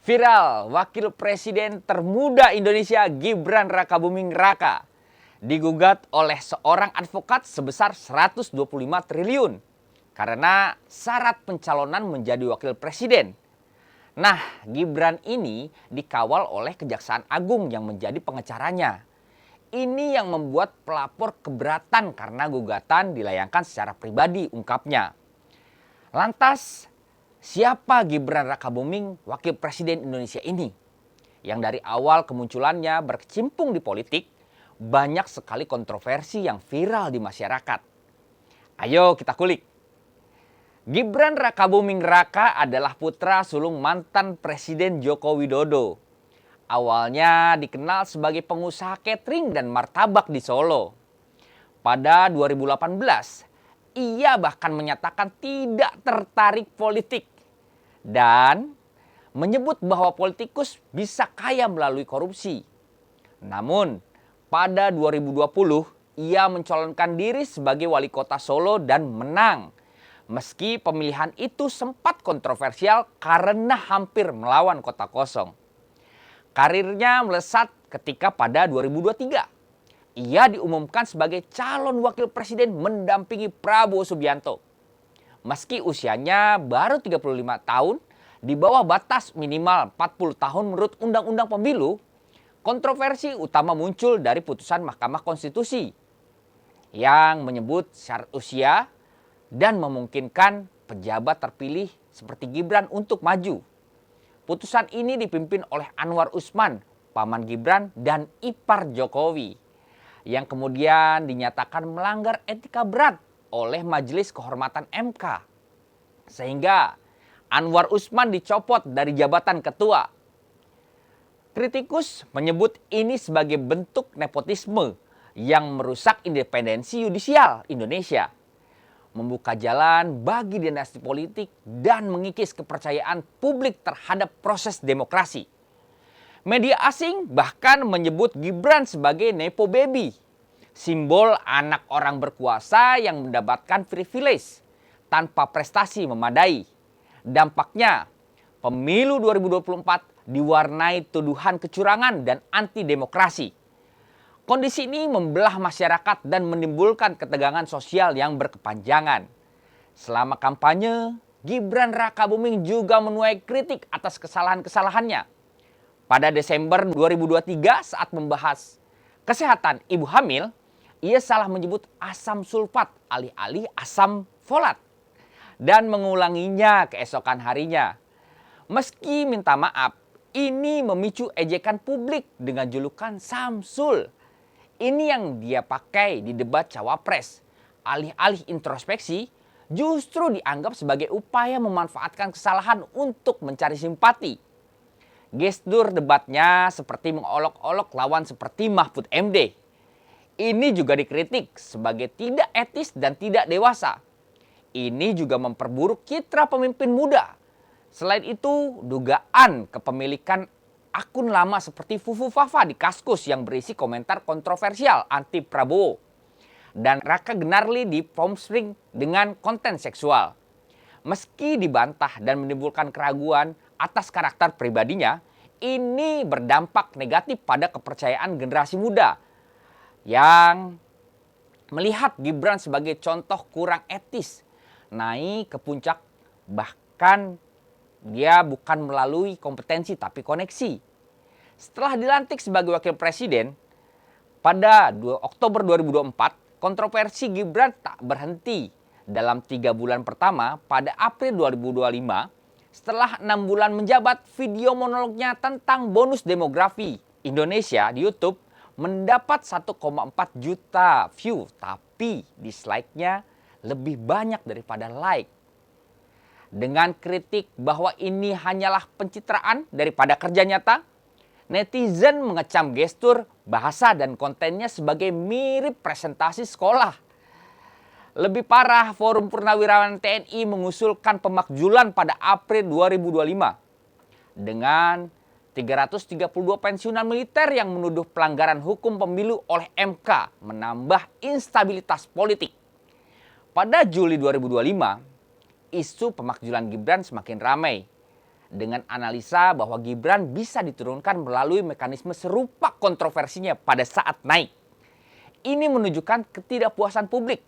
Viral, Wakil Presiden termuda Indonesia Gibran Rakabuming Raka digugat oleh seorang advokat sebesar 125 triliun karena syarat pencalonan menjadi wakil presiden. Nah, Gibran ini dikawal oleh Kejaksaan Agung yang menjadi pengacaranya. Ini yang membuat pelapor keberatan karena gugatan dilayangkan secara pribadi, ungkapnya. Lantas, siapa Gibran Rakabuming, wakil presiden Indonesia ini? Yang dari awal kemunculannya berkecimpung di politik, banyak sekali kontroversi yang viral di masyarakat. Ayo kita kulik. Gibran Rakabuming Raka adalah putra sulung mantan Presiden Joko Widodo. Awalnya dikenal sebagai pengusaha catering dan martabak di Solo. Pada 2018, ia bahkan menyatakan tidak tertarik politik dan menyebut bahwa politikus bisa kaya melalui korupsi. Namun, pada 2020, ia mencalonkan diri sebagai wali kota Solo dan menang. Meski pemilihan itu sempat kontroversial karena hampir melawan kota kosong. Karirnya melesat ketika pada 2023. Ia diumumkan sebagai calon wakil presiden mendampingi Prabowo Subianto. Meski usianya baru 35 tahun, di bawah batas minimal 40 tahun menurut Undang-Undang Pemilu, kontroversi utama muncul dari putusan Mahkamah Konstitusi yang menyebut syarat usia dan memungkinkan pejabat terpilih seperti Gibran untuk maju. Putusan ini dipimpin oleh Anwar Usman, paman Gibran dan ipar Jokowi, yang kemudian dinyatakan melanggar etika berat oleh Majelis Kehormatan MK. Sehingga Anwar Usman dicopot dari jabatan ketua. Kritikus menyebut ini sebagai bentuk nepotisme yang merusak independensi yudisial Indonesia, membuka jalan bagi dinasti politik dan mengikis kepercayaan publik terhadap proses demokrasi. Media asing bahkan menyebut Gibran sebagai nepo baby, simbol anak orang berkuasa yang mendapatkan privilege tanpa prestasi memadai. Dampaknya, pemilu 2024 diwarnai tuduhan kecurangan dan anti demokrasi. Kondisi ini membelah masyarakat dan menimbulkan ketegangan sosial yang berkepanjangan. Selama kampanye, Gibran Rakabuming juga menuai kritik atas kesalahan-kesalahannya. Pada Desember 2023 saat membahas kesehatan ibu hamil, ia salah menyebut asam sulfat alih-alih asam folat dan mengulanginya keesokan harinya. Meski minta maaf, ini memicu ejekan publik dengan julukan Samsul. Ini yang dia pakai di debat cawapres. Alih-alih introspeksi, justru dianggap sebagai upaya memanfaatkan kesalahan untuk mencari simpati. Gestur debatnya seperti mengolok-olok lawan seperti Mahfud MD. Ini juga dikritik sebagai tidak etis dan tidak dewasa. Ini juga memperburuk citra pemimpin muda. Selain itu, dugaan kepemilikan akun lama seperti Fufu Fafa di Kaskus yang berisi komentar kontroversial anti Prabowo dan Raka Gnarly di Pomsring dengan konten seksual. Meski dibantah dan menimbulkan keraguan atas karakter pribadinya, ini berdampak negatif pada kepercayaan generasi muda yang melihat Gibran sebagai contoh kurang etis, naik ke puncak, bahkan dia bukan melalui kompetensi tapi koneksi. Setelah dilantik sebagai wakil presiden pada 2 Oktober 2024, kontroversi Gibran tak berhenti. Dalam 3 bulan pertama pada April 2025, setelah 6 bulan menjabat, video monolognya tentang bonus demografi Indonesia di YouTube mendapat 1,4 juta view, tapi dislike-nya lebih banyak daripada like. Dengan kritik bahwa ini hanyalah pencitraan daripada kerja nyata, netizen mengecam gestur, bahasa, dan kontennya sebagai mirip presentasi sekolah. Lebih parah, Forum Purnawirawan TNI mengusulkan pemakzulan pada April 2025 dengan 332 pensiunan militer yang menuduh pelanggaran hukum pemilu oleh MK menambah instabilitas politik. Pada Juli 2025, isu pemakzulan Gibran semakin ramai dengan analisa bahwa Gibran bisa diturunkan melalui mekanisme serupa kontroversinya pada saat naik. Ini menunjukkan ketidakpuasan publik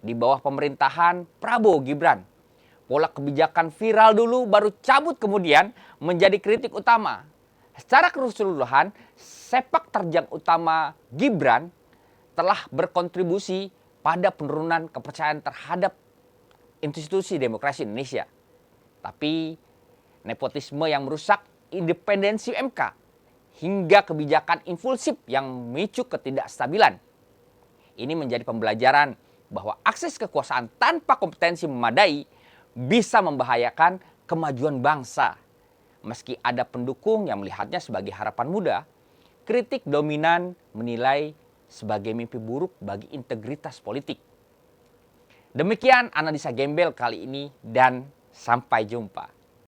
di bawah pemerintahan Prabowo Gibran. Pola kebijakan viral dulu baru cabut kemudian menjadi kritik utama. Secara keseluruhan, sepak terjang utama Gibran telah berkontribusi pada penurunan kepercayaan terhadap institusi demokrasi Indonesia. Tapi nepotisme yang merusak independensi MK hingga kebijakan impulsif yang memicu ketidakstabilan. Ini menjadi pembelajaran bahwa akses kekuasaan tanpa kompetensi memadai bisa membahayakan kemajuan bangsa. Meski ada pendukung yang melihatnya sebagai harapan muda, kritik dominan menilai sebagai mimpi buruk bagi integritas politik. Demikian analisa gembel kali ini dan sampai jumpa.